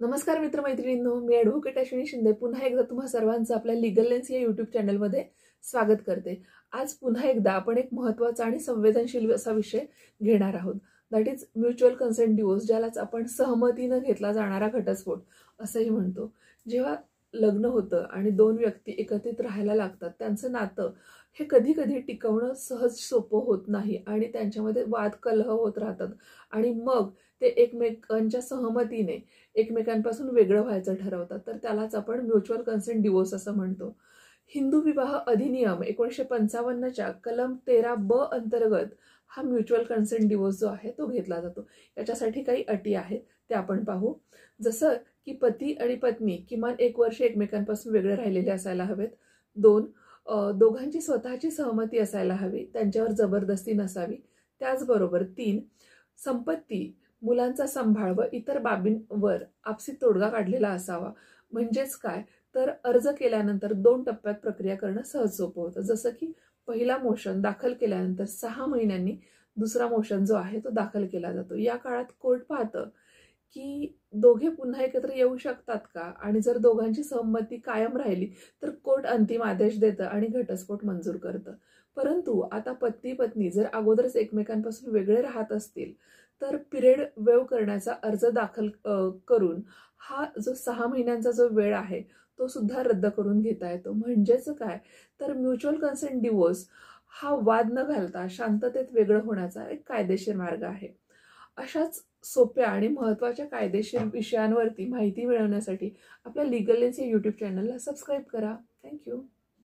नमस्कार मित्रमैत्रिणींनो, मी ॲडव्होकेट अश्विनी शिंदे पुन्हा एकदा तुम्हा सर्वांचं आपल्या लीगल लेन्स या यूट्यूब चॅनलमध्ये स्वागत करते। आज पुन्हा एकदा आपण एक महत्त्वाचा आणि संवेदनशील असा विषय घेणार आहोत, that is mutual consent divorce, ज्यालाच आपण सहमतीने घेतला जाणारा घटस्फोट असंही म्हणतो। जेव्हा लग्न होतं आणि दोन व्यक्ती एकत्रित राहायला लागतात, त्यांचं नातं हे कधी कधी टिकवणं सहज सोपं होत नाही आणि त्यांच्यामध्ये वाद कलह होत राहतात आणि मग ते एकमेकांच्या सहमतीने एकमेकांपासून वेगळं व्हायचं ठरवतात, तर त्यालाच आपण म्युच्युअल कन्सेंट डिवोर्स असं म्हणतो। हिंदू विवाह अधिनियम 1955च्या कलम 13(ब) अंतर्गत हा म्युच्युअल कन्सेंट डिवोर्स जो आहे तो घेतला जातो। याच्यासाठी काही अटी आहेत ते आपण पाहू। जसं की पती आणि पत्नी किमान 1 वर्ष एकमेकांपासून वेगळे राहिलेले असायला हवेत। 2, दोघांची स्वतःची सहमती असायला हवी, त्यांच्यावर जबरदस्ती नसावी। त्याचबरोबर 3, संपत्ती, मुलांचा सांभाळ व इतर बाबींवर आपसी तोडगा काढलेला असावा। म्हणजेच काय, तर अर्ज केल्यानंतर 2 टप्प्यात प्रक्रिया करणं सहज सोपं होतं। जसं की पहिला मोशन दाखल केल्यानंतर 6 महिन्यांनी दुसरा मोशन जो आहे तो दाखल केला जातो। या काळात कोर्ट पाहतं की दोघे पुन्हा एकत्र येऊ शकतात का, आणि जर दोघांची संमती कायम राहिली तर कोर्ट अंतिम आदेश देतं आणि घटस्फोट मंजूर करतं। परंतु आता पती पत्नी जर अगोदरच एकमेकांपासून वेगळे राहत असतील तर पिरियड वेव करण्याचा अर्ज दाखल करून हा जो 6 महिन्यांचा जो वेळ आहे तो सुद्धा रद्द करून घेता येतो। म्हणजेच काय, तर म्युच्युअल कन्सेंट डिवोर्स हा वाद न घालता शांततेत वेगळं होण्याचा एक कायदेशीर मार्ग आहे। अशाच सोप्या आणि महत्त्वाच्या कायदेशीर विषयांवरती माहिती मिळवण्यासाठी आपल्या लीगल लेन्स या यूट्यूब चॅनलला सबस्क्राईब करा। थँक्यू।